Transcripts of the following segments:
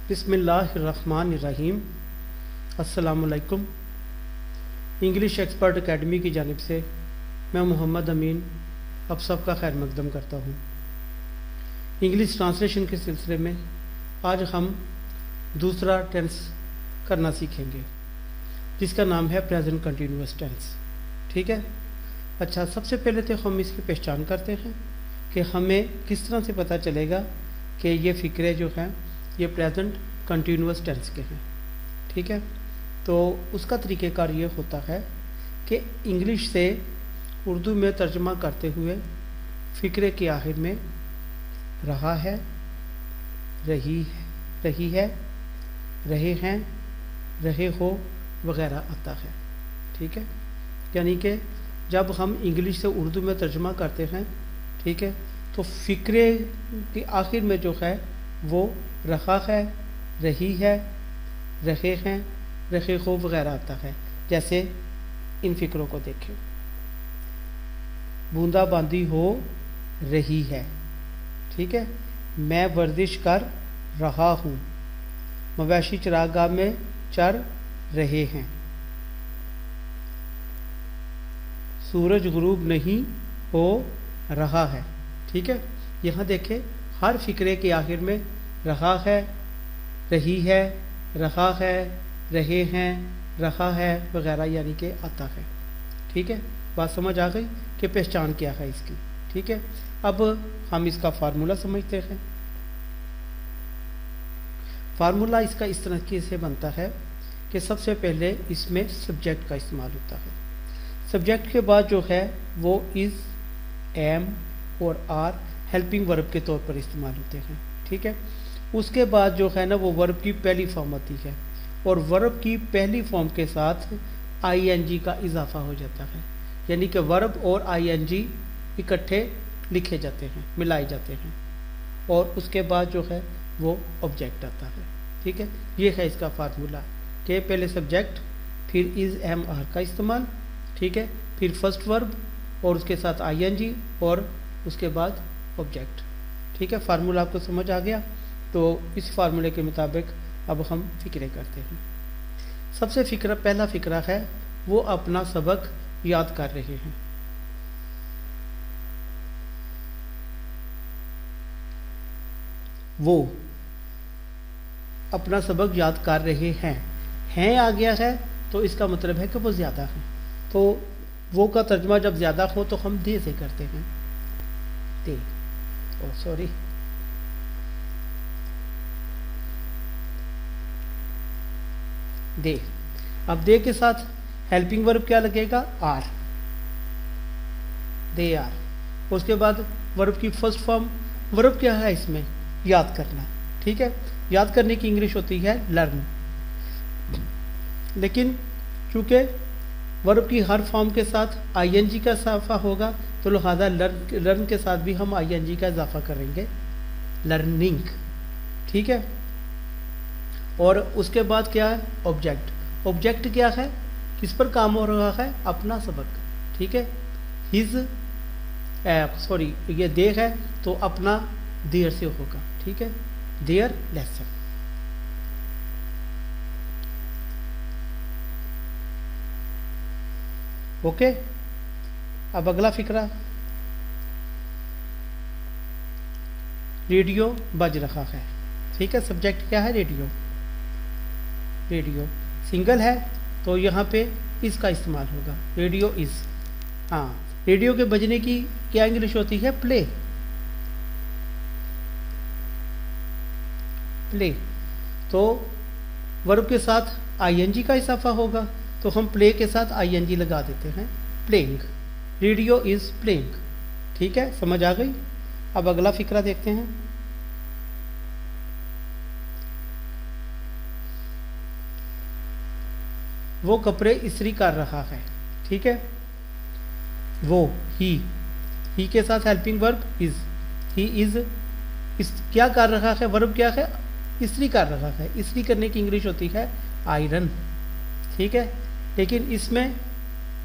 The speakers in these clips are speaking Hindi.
बिस्मिल्लाहिर्रहमानिर्रहीम। अस्सलामुअलैकुम। इंग्लिश एक्सपर्ट एकेडमी की जानिब से मैं मोहम्मद अमीन अब सबका खैर मकदम करता हूँ। इंग्लिश ट्रांसलेशन के सिलसिले में आज हम दूसरा टेंस करना सीखेंगे जिसका नाम है प्रेजेंट कंटिन्यूअस टेंस। ठीक है। अच्छा, सबसे पहले तो हम इसकी पहचान करते हैं कि हमें किस तरह से पता चलेगा कि ये फ़िक्रे जो हैं ये प्रेजेंट कंटिन्यूअस टेंस के हैं। ठीक है। तो उसका तरीक़ेकार ये होता है कि इंग्लिश से उर्दू में तर्जमा करते हुए फ़िक्रे के आखिर में रहा है, रही है, रहे हैं, रहे हो वगैरह आता है। ठीक है। यानी कि जब हम इंग्लिश से उर्दू में तर्जमा करते हैं, ठीक है, तो फ़िक्रे के आखिर में जो है वो रहा है, रही है, रहे हैं, रहे हो वगैरह आता है। जैसे इन फ़िक्रों को देखें, बूंदाबांदी हो रही है। ठीक है। मैं वर्जिश कर रहा हूँ, मवेशी चरागाह में चर रहे हैं, सूरज गुरूब नहीं हो रहा है। ठीक है। यहाँ देखें, हर फ़िक्रे के आखिर में रहा है, रही है, रहा है, रहे हैं, रहा है वगैरह यानी कि आता है। ठीक है। बात समझ आ गई कि पहचान क्या है इसकी। ठीक है। अब हम इसका फार्मूला समझते हैं। फार्मूला इसका इस तरीके से बनता है कि सबसे पहले इसमें सब्जेक्ट का इस्तेमाल होता है। सब्जेक्ट के बाद जो है वो इज़, एम और आर हेल्पिंग वर्ब के तौर पर इस्तेमाल होते हैं। ठीक है। उसके बाद जो है ना वो वर्ब की पहली फॉर्म आती है और वर्ब की पहली फॉर्म के साथ आईएनजी का इजाफा हो जाता है। यानी कि वर्ब और आईएनजी इकट्ठे लिखे जाते हैं, मिलाए जाते हैं और उसके बाद जो है वो ऑब्जेक्ट आता है। ठीक है। ये है इसका फार्मूला कि पहले सब्जेक्ट, फिर इज़, एम, आर का इस्तेमाल, ठीक है, फिर फर्स्ट वर्ब और उसके साथ आईएनजी और उसके बाद ऑब्जेक्ट। ठीक है। फार्मूला आपको समझ आ गया। तो इस फार्मूले के मुताबिक अब हम फ़िक्रे करते हैं। सबसे पहला फ़िक्रा है वो अपना सबक याद कर रहे हैं। वो अपना सबक याद कर रहे हैं आ गया है तो इसका मतलब है कि वो ज़्यादा है। तो वो का तर्जमा जब ज़्यादा हो तो हम दे से करते हैं। They, sorry, they. अब दे के साथ हेल्पिंग वर्ब क्या लगेगा? Are, they are. उसके बाद वर्ब की फर्स्ट फॉर्म, वर्ब क्या है इसमें? याद करना। ठीक है। याद करने की इंग्लिश होती है लर्न, लेकिन चूंकि वर्ब की हर फॉर्म के साथ आईएनजी का इजाफा होगा तो लिहाजा लर्न के साथ भी हम आईएनजी का इजाफा करेंगे, लर्निंग। ठीक है। और उसके बाद क्या है? ऑब्जेक्ट। ऑब्जेक्ट क्या है? किस पर काम हो रहा है? अपना सबक। ठीक है। हिज, सॉरी, ये दे है तो अपना देयर से होगा। ठीक है। There lesson. ओके। अब अगला फ़िक्रा, रेडियो बज रहा है। ठीक है। सब्जेक्ट क्या है? रेडियो। रेडियो सिंगल है तो यहाँ पे इसका इस्तेमाल होगा, रेडियो इज़। हाँ, रेडियो के बजने की क्या इंग्लिश होती है? प्ले। प्ले। तो वर्ब के साथ आईएनजी का इजाफा होगा तो हम प्ले के साथ आईएनजी लगा देते हैं, प्लेइंग। Radio is playing. ठीक है। समझ आ गई। अब अगला फ़िक्रा देखते हैं। वो कपड़े इस्त्री कर रहा है। ठीक है। वो, ही के साथ helping verb is, he is क्या कर रहा है? वर्ब क्या है? इस्त्री कर रहा है। इस्त्री करने की इंग्लिश होती है आयरन। ठीक है। लेकिन इसमें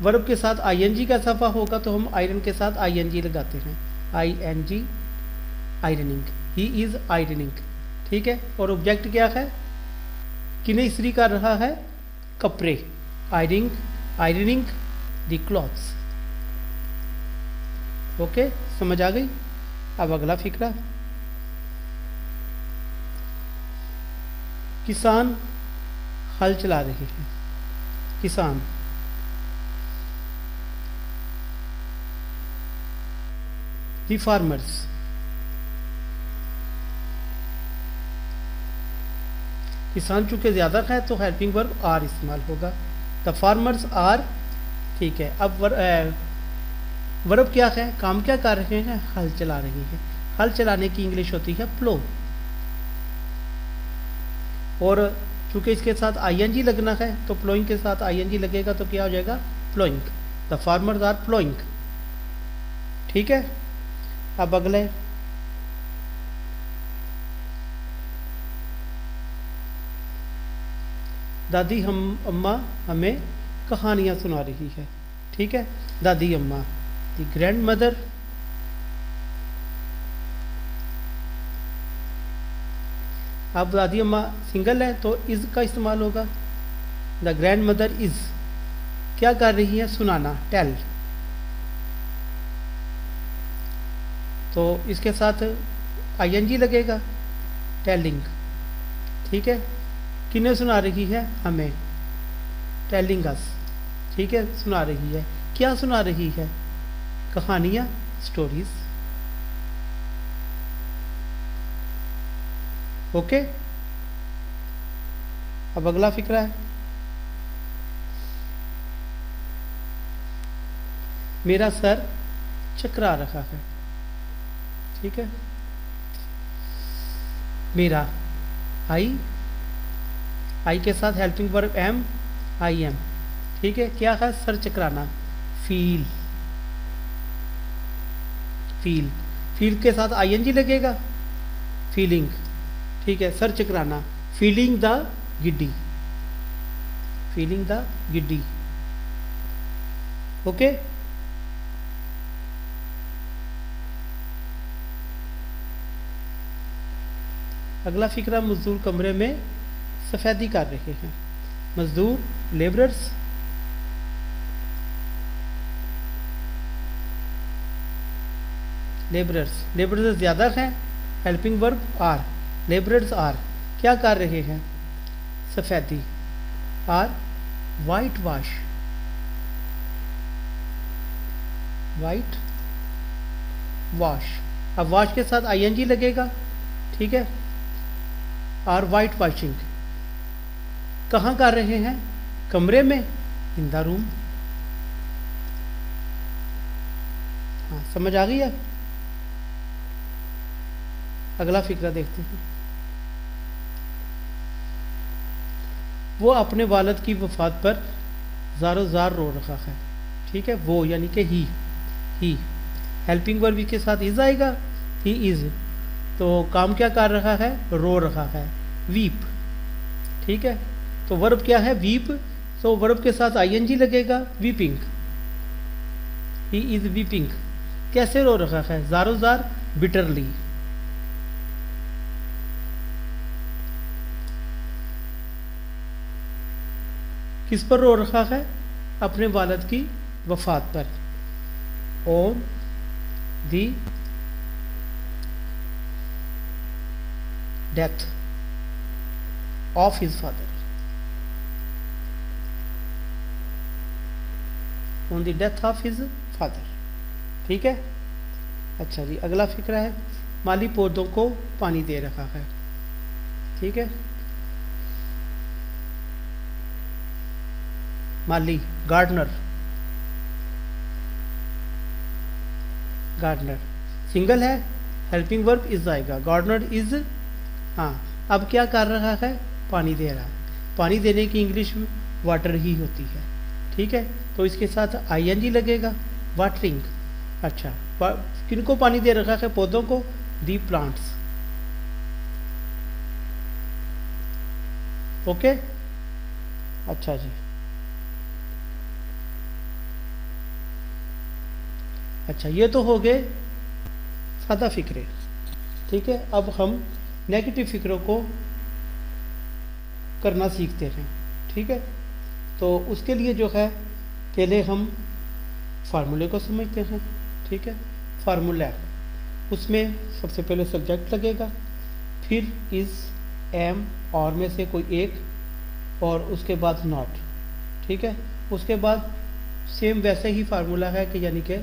वर्ब के साथ आईएनजी का इजाफा होगा तो हम आयरन के साथ आईएनजी लगाते हैं, ING, ironing. He is ironing. ठीक है। और ऑब्जेक्ट क्या है, किन्हें इस्त्री कर रहा है, कपड़े, आयरनिंग द क्लॉथ्स। ओके, समझ आ गई। अब अगला फिक्रा, किसान हल चला रहे हैं, किसान, द फार्मर्स, किसान चूंकि ज़्यादा है तो हेल्पिंग वर्ब आर इस्तेमाल होगा, द फार्मर्स आर। ठीक है। अब वर्ब क्या है, काम क्या कर रहे हैं, हल चला रहे हैं। हल चलाने की इंग्लिश होती है प्लो। और चूंकि इसके साथ आईएनजी लगना है तो प्लोइंग के साथ आईएनजी लगेगा तो क्या हो जाएगा, ploughing. The farmers are ploughing. ठीक है। अब अगले, दादी अम्मा हमें कहानियां सुना रही है। ठीक है। दादी अम्मा, द ग्रैंड मदर, अब दादी अम्मा सिंगल है तो इज का इस्तेमाल होगा। द ग्रैंड मदर इज क्या कर रही है, सुनाना, टेल। तो इसके साथ आईएनजी लगेगा, टेलिंग। ठीक है। किन्हें सुना रही है, हमें, टेलिंग अस। ठीक है, सुना रही है, क्या सुना रही है, कहानियां, स्टोरीज। ओके। अब अगला फिक्रा है, मेरा सर चकरा रहा है। ठीक है। मेरा, आई के साथ helping verb am, I am. ठीक है। क्या है, सर चकराना, फील। फील के साथ आईएनजी लगेगा, फीलिंग। ठीक है। सर चकराना, feeling the giddy, feeling the giddy. Okay. अगला फिक्रा, मजदूर कमरे में सफेदी कर रहे हैं। मजदूर, लेबरर्स, लेबरर्स ज्यादा हैं, helping verb are, labourers are क्या कर रहे हैं, सफेदी, are white wash, white wash. अब वाश के साथ आईएनजी लगेगा। ठीक है। आर वाइट वाशिंग, कहाँ कर रहे हैं, कमरे में, इन द रूम। हाँ, समझ आ गई है। अगला फिक्रा देखते हैं, वो अपने वालिद की वफात पर ज़ारो ज़ार रो रहा है। ठीक है। वो यानी कि ही हेल्पिंग वर्ब के साथ इज आएगा, ही इज। तो काम क्या कर रहा है, रो रहा है, वीप। ठीक है। तो वर्ब क्या है, वीप। तो वर्ब के साथ आईएनजी लगेगा, वीपिंग, ही इज वीपिंग। कैसे रो रहा है, ज़ारो ज़ार, बिटरली। किस पर रो रहा है, अपने वालिद की वफात पर, on the death of his father, on the death of his father. ठीक है। अच्छा जी, अगला फिक्रा है, माली पौधों को पानी दे रहा है। ठीक है। माली, गार्डनर, गार्डनर सिंगल है, हेल्पिंग वर्ब इज आएगा, गार्डनर इज। हाँ, अब क्या कर रहा है, पानी दे रहा है। पानी देने की इंग्लिश वाटर ही होती है। ठीक है। तो इसके साथ आईएनजी लगेगा, वाटरिंग। अच्छा, किनको पानी दे रखा है, पौधों को, दी प्लांट्स। ओके। अच्छा जी। अच्छा, ये तो हो गए सादा फिक्रे। ठीक है। अब हम नेगेटिव फिक्रों को करना सीखते हैं। ठीक है, तो उसके लिए जो है पहले हम फार्मूले को समझते हैं। ठीक है, फार्मूला, उसमें सबसे पहले सब्जेक्ट लगेगा, फिर इज़, एम, और में से कोई एक, और उसके बाद नॉट। ठीक है, उसके बाद सेम वैसे ही फार्मूला है कि यानी कि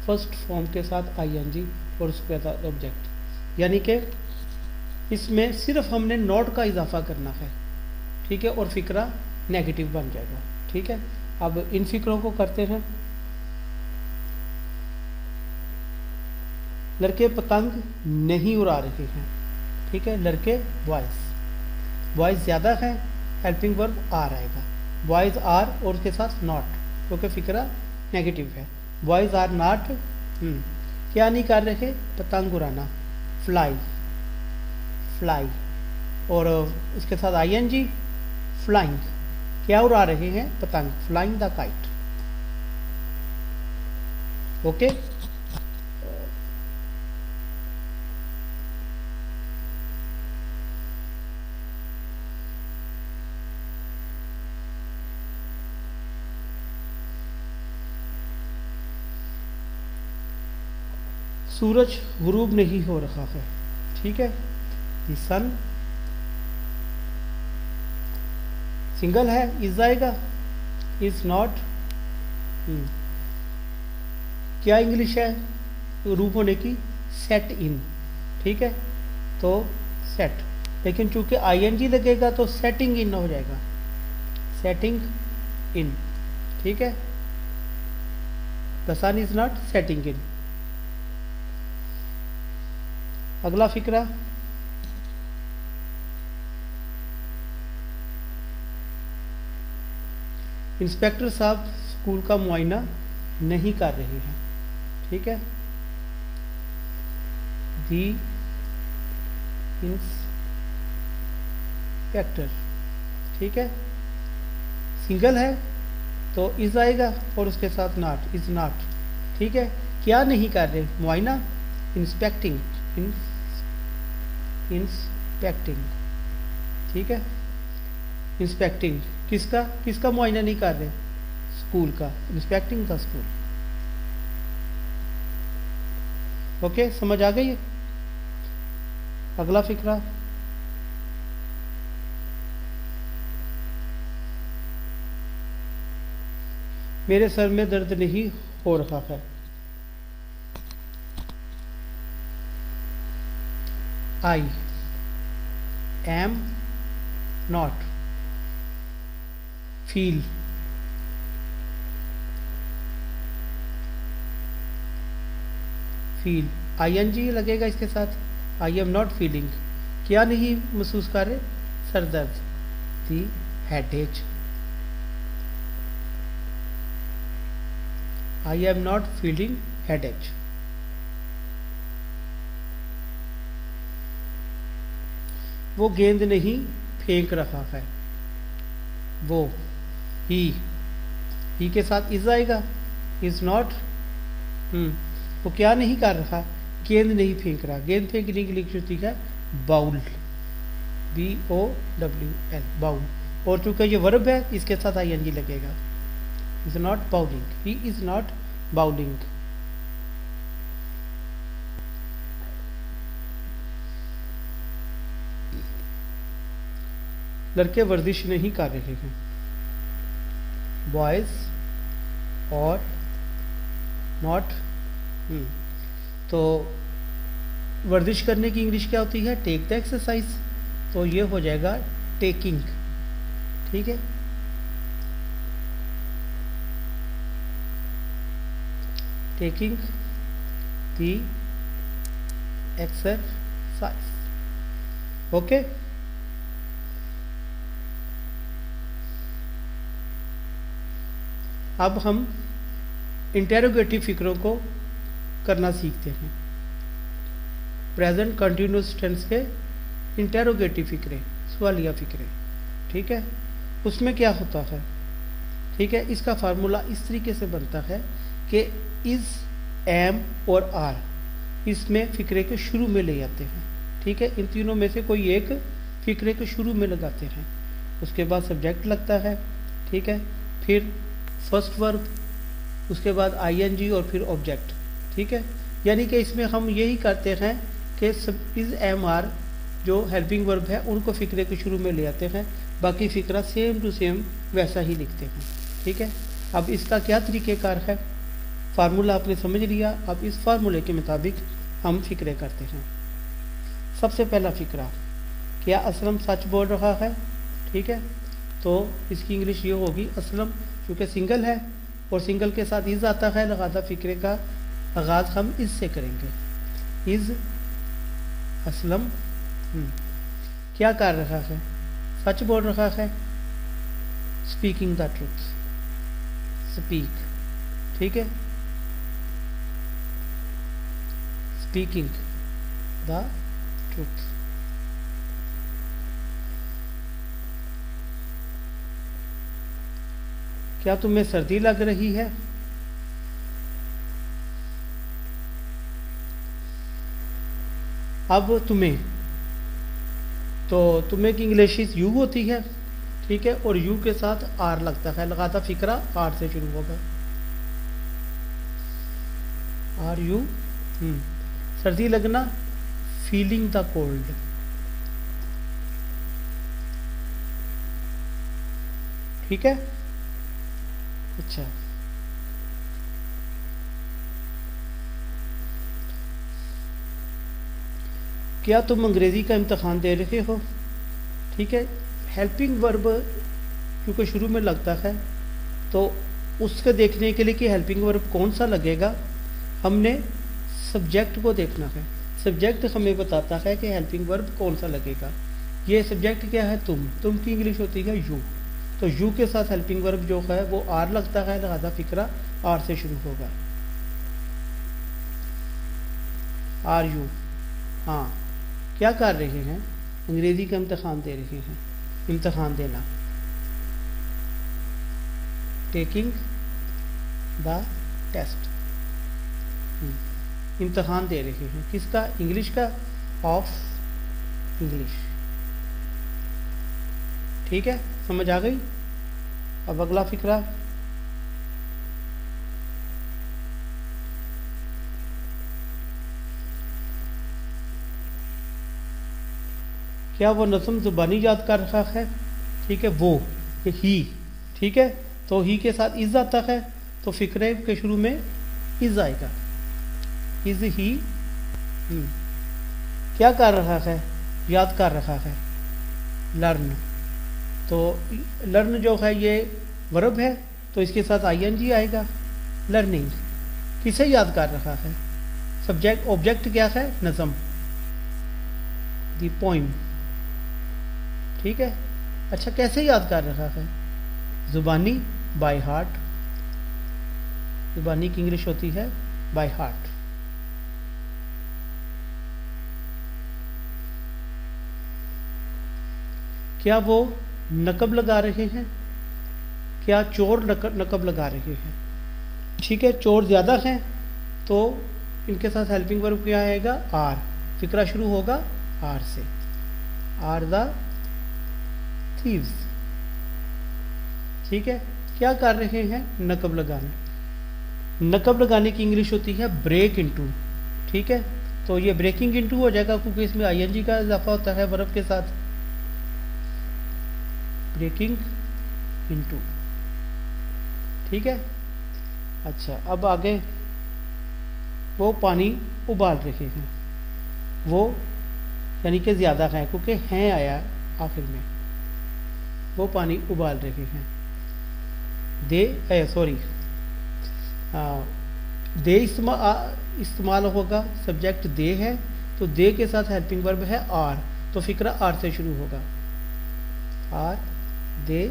फर्स्ट फॉर्म के साथ आईएनजी और उसके बाद ऑब्जेक्ट, यानी कि इसमें सिर्फ हमने नॉट का इजाफा करना है। ठीक है, और फिक्रा नेगेटिव बन जाएगा। ठीक है, अब इन फिक्रों को करते हैं। लड़के पतंग नहीं उड़ा रहे हैं। ठीक है, लड़के बॉयज़ ज़्यादा है, हेल्पिंग वर्ब आर आएगा, बॉयज़ आर और उसके साथ नॉट, क्योंकि फिक्रा नेगेटिव है। बॉयज़ आर नॉट क्या नहीं कर रहे, पतंग उड़ाना, फ्लाई, और उसके साथ आईएनजी, फ्लाइंग, क्या उड़ा रहे हैं, पतंग, फ्लाइंग द काइट। ओके, सूरज गुरूब नहीं हो रहा है। ठीक है, द सन, सिंगल है, इज आएगा, इज नॉट। क्या इंग्लिश है रूप होने की, सेट इन। ठीक है, तो सेट, लेकिन चूंकि आईएनजी लगेगा तो सेटिंग इन हो जाएगा, सेटिंग इन। ठीक है, the sun is not setting in. अगला फिक्रा, इंस्पेक्टर साहब स्कूल का मुआयना नहीं कर रहे हैं। ठीक है, दी इंस्पेक्टर। ठीक है, सिंगल है तो इज आएगा और उसके साथ नॉट, इज नॉट। ठीक है, क्या नहीं कर रहे, मुआयना, इंस्पेक्टिंग, इंस्पेक्टिंग। ठीक है, इंस्पेक्टिंग किसका मुआयना नहीं कर रहे, स्कूल का, इंस्पेक्टिंग द स्कूल। ओके, समझ आ गई है। अगला फिक्रा, मेरे सर में दर्द नहीं हो रहा है। I am not feel ING लगेगा इसके साथ, आई एम नॉट फीलिंग, क्या नहीं महसूस कर रहे, सर दर्द, the headache, I am not feeling headache. वो गेंद नहीं फेंक रहा है, वो, ही के साथ इज आएगा, इज नॉट, वो क्या नहीं कर रहा, गेंद नहीं फेंक रहा। गेंद फेंकने की लिखी है बाउल, BOWL, बाउल, और चूंकि ये वर्ब है इसके साथ ING लगेगा, is not bowling, he is not bowling. लड़के वर्जिश नहीं कर रहे हैं, बॉयज और नॉट। तो वर्जिश करने की इंग्लिश क्या होती है, टेक द एक्सरसाइज, तो ये हो जाएगा टेकिंग। ठीक है, टेकिंग द एक्सरसाइज। ओके, अब हम इंटेरोगेटिव फिक्रों को करना सीखते हैं। प्रेजेंट कंटिन्यूस टेंस के इंटेरोगेटिव फिक्रे, सवालिया फिक्रे। ठीक है, उसमें क्या होता है, ठीक है, इसका फार्मूला इस तरीके से बनता है कि इज, एम और आर इसमें फिक्रे के शुरू में ले जाते हैं। ठीक है, इन तीनों में से कोई एक फिक्रे के शुरू में लगाते हैं, उसके बाद सब्जेक्ट लगता है, ठीक है, फिर फर्स्ट वर्ब, उसके बाद आईएनजी और फिर ऑब्जेक्ट, ठीक है। यानी कि इसमें हम यही करते हैं कि सब इज़ एम आर जो हेल्पिंग वर्ब है उनको फ़िक्रे के शुरू में ले आते हैं, बाकी फ़िक्रा सेम टू सेम वैसा ही लिखते हैं, ठीक है। अब इसका क्या तरीक़ेकार है, फार्मूला आपने समझ लिया। अब इस फार्मूले के मुताबिक हम फ़िक्रे करते हैं। सबसे पहला फ़िक्रा, क्या असलम सच बोल रहा है, ठीक है, तो इसकी इंग्लिश ये होगी असलम, क्योंकि सिंगल है और सिंगल के साथ इज़ आता है, लिहाजा फ़िक्रे का आगाज़ हम इज़ से करेंगे। इज़ असलम क्या कर रहा है, सच बोल रहा है, स्पीकिंग द ट्रुथ, स्पीक, ठीक है, स्पीकिंग द ट्रुथ। क्या तुम्हें सर्दी लग रही है, अब तुम्हें, तो तुम्हें की इंग्लिश यू होती है, ठीक है, और यू के साथ आर लगता है, लगाता फिक्रा आर से शुरू होगा, आर यू, सर्दी लगना, फीलिंग द कोल्ड, ठीक है। अच्छा, क्या तुम अंग्रेज़ी का इम्तहान दे रहे हो, ठीक है। हेल्पिंग वर्ब क्योंकि शुरू में लगता है, तो उसके देखने के लिए कि हेल्पिंग वर्ब कौन सा लगेगा, हमने सब्जेक्ट को देखना है। सब्जेक्ट हमें बताता है कि हेल्पिंग वर्ब कौन सा लगेगा। ये सब्जेक्ट क्या है, तुम की इंग्लिश होती है यू, तो यू के साथ हेल्पिंग वर्ब जो है वो आर लगता है, लिहाजा फिक्रा आर से शुरू होगा। आर यू, हाँ, क्या कर रहे हैं, अंग्रेज़ी का इम्तहान दे रहे हैं, इम्तहान देना, टेकिंग द टेस्ट, इम्तहान दे रहे हैं, किसका, इंग्लिश का, ऑफ इंग्लिश, ठीक है, समझ आ गई। अब अगला फिक्रा, क्या वो नज़म ज़ुबानी याद कर रहा है, ठीक है, वो ही, ठीक है, तो ही के साथ इज़ आता है, तो फिक्रे के शुरू में इज़ आएगा, इज़ ही, क्या कर रहा है, याद कर रहा है, लर्न, तो लर्न जो है ये वर्ब है, तो इसके साथ आईएनजी आएगा, लर्निंग, किसे याद कर रहा है, सब्जेक्ट, ऑब्जेक्ट क्या है, नज़म, दी पोइम, ठीक है। अच्छा, कैसे याद कर रहा है, ज़ुबानी, बाय हार्ट, ज़ुबानी की इंग्लिश होती है बाय हार्ट। क्या वो नकब लगा रहे हैं, क्या चोर नकब लगा रहे हैं, ठीक है, चोर ज़्यादा हैं, तो इनके साथ हेल्पिंग वर्ब क्या आएगा, आर, फिक्रा शुरू होगा आर से, आर द थीव्स, ठीक है। क्या कर रहे हैं, नकब लगाना, नकब लगाने की इंग्लिश होती है ब्रेक इनटू, ठीक है, तो ये ब्रेकिंग इनटू हो जाएगा क्योंकि इसमें आईएनजी का इजाफा होता है वर्ब के साथ, ब्रेकिंग इनटू, ठीक है। अच्छा, अब आगे, वो पानी उबाल रहे हैं, वो यानी कि ज़्यादा है क्योंकि हैं आया आखिर में, वो पानी उबाल रहे हैं, दे सॉरी दे इस्तेमाल होगा, सब्जेक्ट दे है, तो दे के साथ हेल्पिंग वर्ब है आर, तो फिक्रा आर से शुरू होगा, आर दे,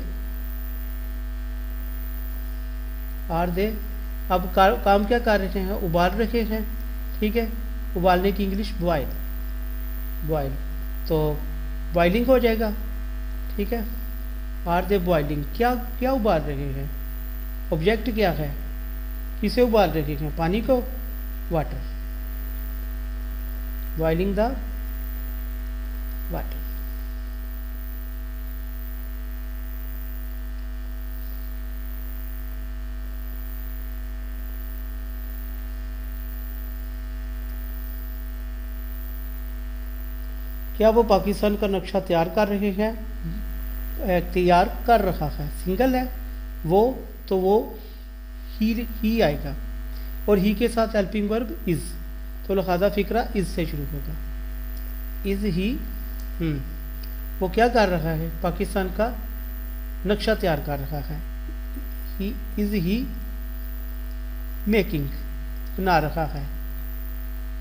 आर दे। अब काम क्या कर रहे हैं, उबाल रहे हैं, ठीक है, उबालने की इंग्लिश बॉयल, बॉयल, तो बॉइलिंग हो जाएगा, ठीक है, आर दे बॉइलिंग, क्या क्या उबाल रहे हैं, ऑब्जेक्ट क्या है, किसे उबाल रहे हैं, पानी को, वाटर, बॉइलिंग द क्या वो पाकिस्तान का नक्शा तैयार कर रहे हैं? तैयार कर रहा है, सिंगल है वो, तो वो ही आएगा, और ही के साथ हेल्पिंग वर्ब इज़, तो लिहाजा फ़िक्रा इज़ से शुरू होगा। इज़ ही, वो क्या कर रहा है? पाकिस्तान का नक्शा तैयार कर रहा है। ही इज़ ही मेकिंग, बना रहा है।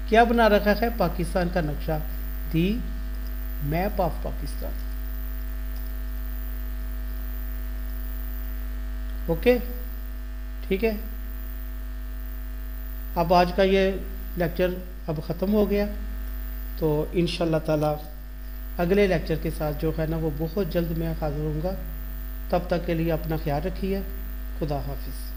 क्या बना रखा है? पाकिस्तान का नक्शा, दी मैप ऑफ पाकिस्तान। ओके, ठीक है। अब आज का ये लेक्चर अब ख़त्म हो गया, तो इंशाल्लाह ताला अगले लेक्चर के साथ जो है ना वो बहुत जल्द मैं हाज़िर होऊंगा। तब तक के लिए अपना ख्याल रखिए। खुदा हाफिज़।